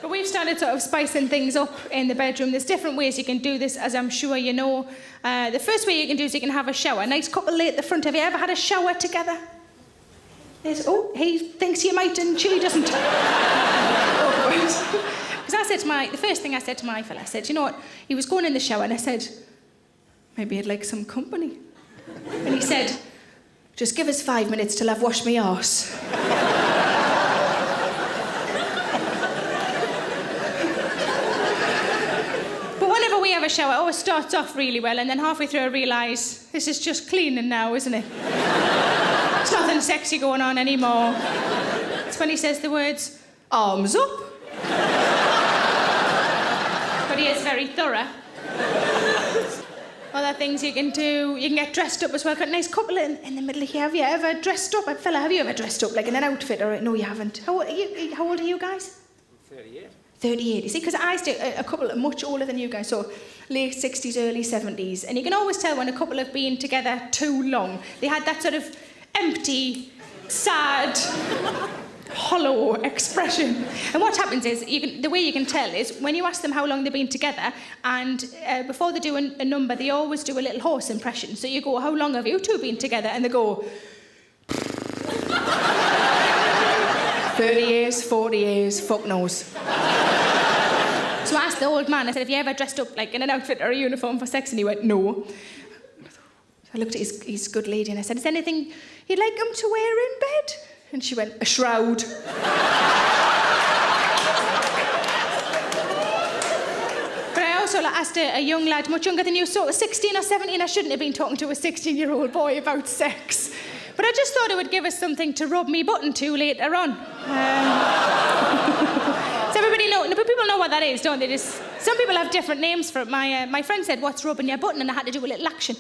But we've started sort of spicing things up in the bedroom. There's different ways you can do this, as I'm sure you know. The first way you can do is you can have a shower. A nice couple lay at the front. Have you ever had a shower together? Oh, he thinks you might and she doesn't. Because the first thing I said to my fella, I said, you know what? He was going in the shower and I said, maybe I'd like some company. And he said, just give us 5 minutes till I've washed my arse. We have a shower, it always starts off really well, and then halfway through I realise this is just cleaning now, isn't it? There's nothing sexy going on anymore. It's when he says the words, arms up. But he is very thorough. Other things you can do, you can get dressed up as well. Got a nice couple in the middle here. Have you ever dressed up? Fella, have you ever dressed up like in an outfit? Or no, you haven't. How old are you guys? 38. 38, you see, because I used to, a couple much older than you guys, so late 60s, early 70s, and you can always tell when a couple have been together too long. They had that sort of empty, sad, hollow expression. And what happens is, the way you can tell is when you ask them how long they've been together, and before they do a number, they always do a little horse impression. So you go, how long have you two been together? And they go... 30 years, 40 years, fuck knows. So I asked the old man, I said, have you ever dressed up like in an outfit or a uniform for sex? And he went, no. I looked at his good lady and I said, is there anything you'd like him to wear in bed? And she went, a shroud. But I also asked a young lad, much younger than you, sort of 16 or 17, I shouldn't have been talking to a 16-year-old boy about sex. But I just thought it would give us something to rub me button to later on. So everybody know, but people know what that is, don't they? Some people have different names for it. My friend said, what's rubbing your button? And I had to do a little action.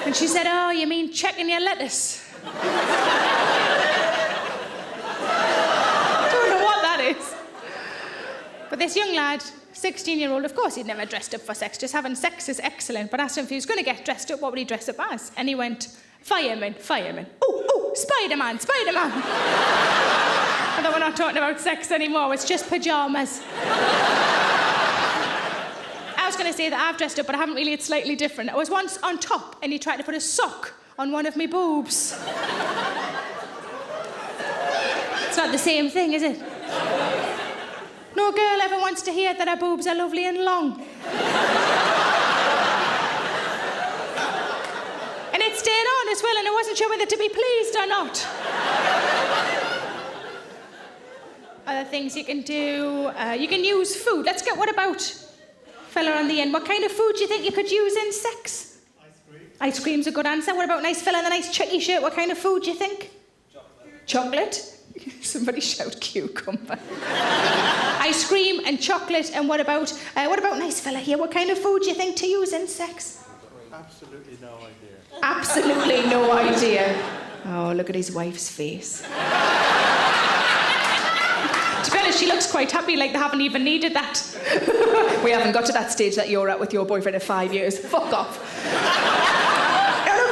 And she said, oh, you mean checking your lettuce? I don't know what that is. But this young lad, 16-year-old, of course he'd never dressed up for sex. Just having sex is excellent. But I asked him if he was going to get dressed up, what would he dress up as? And he went... Fireman. Oh, Spider-Man. Although we're not talking about sex anymore, it's just pyjamas. I was going to say that I've dressed up, but I haven't really. It's slightly different. I was once on top, and he tried to put a sock on one of my boobs. It's not the same thing, is it? No girl ever wants to hear that her boobs are lovely and long. And it stayed on as well, and I wasn't sure whether to be pleased or not. Other things you can do, you can use food. What about, fella on the end, what kind of food do you think you could use in sex? Ice cream. Ice cream's a good answer. What about nice fella in a nice checky shirt? What kind of food do you think? Chocolate? Somebody shout cucumber. Ice cream and chocolate, and what about nice fella here? What kind of food do you think to use in sex? Absolutely no idea. Absolutely no idea. Oh, look at his wife's face. To be honest, she looks quite happy, like they haven't even needed that. We haven't got to that stage that you're at with your boyfriend of 5 years. Fuck off.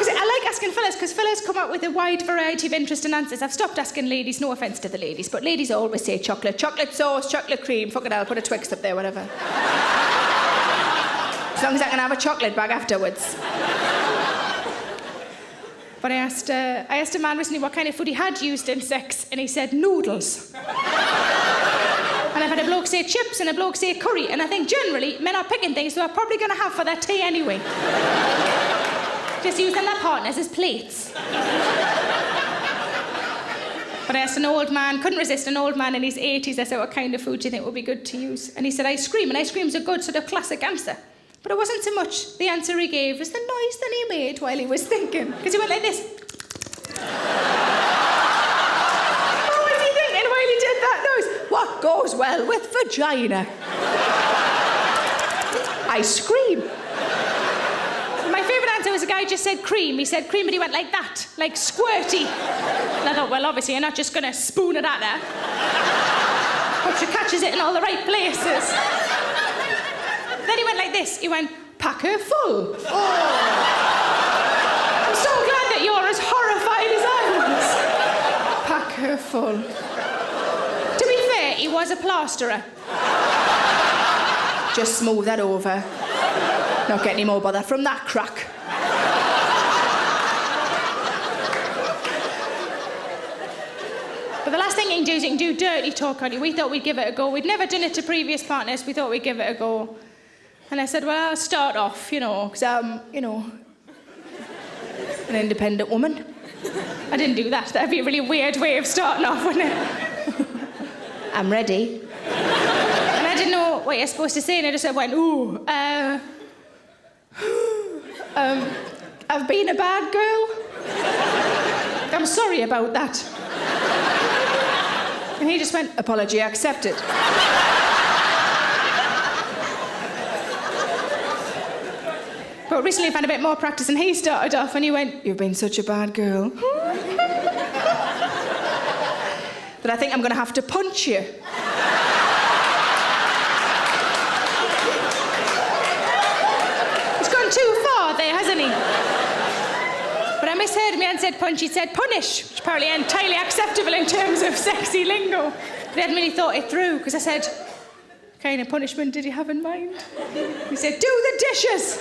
I like asking fellas, because fellas come up with a wide variety of interesting answers. I've stopped asking ladies, no offence to the ladies, but ladies always say chocolate. Chocolate sauce, chocolate cream, fuck it, I'll put a Twix up there, whatever. As long as I can have a chocolate bag afterwards. But I asked a man recently what kind of food he had used in sex, and he said noodles. And I've had a bloke say chips and a bloke say curry, and I think generally men are picking things they're probably going to have for their tea anyway. Just using their partners as plates. But I asked an old man, couldn't resist, an old man in his 80s, I said, what kind of food do you think would be good to use? And he said ice cream, and ice cream's a good sort of classic answer. But it wasn't so much the answer he gave as the noise that he made while he was thinking. Because he went like this. What was he thinking while he did that noise? What goes well with vagina? Ice cream. My favourite answer was a guy just said cream. He said cream, but he went like that, like squirty. And I thought, well, obviously, you're not just going to spoon it at her. Hope she catches it in all the right places. Then he went like this. He went, pack her full. Oh. I'm so glad that you're as horrified as I was. Pack her full. To be fair, he was a plasterer. Just smooth that over. Not get any more bother from that crack. But the last thing you can do is you can do dirty talk on you. We thought we'd give it a go. We'd never done it to previous partners. We thought we'd give it a go. And I said, well, I'll start off, because I'm, an independent woman. I didn't do that. That'd be a really weird way of starting off, wouldn't it? I'm ready. And I didn't know what you're supposed to say, and I just went, ooh, I've been a bad girl. I'm sorry about that. And he just went, apology accepted. But recently I've had a bit more practice and he started off and he went, you've been such a bad girl. But I think I'm going to have to punch you. He's gone too far there, hasn't he? But I misheard me and said punch, he said punish, which apparently entirely acceptable in terms of sexy lingo. But he hadn't really thought it through, because I said, what kind of punishment did you have in mind? He said, do the dishes.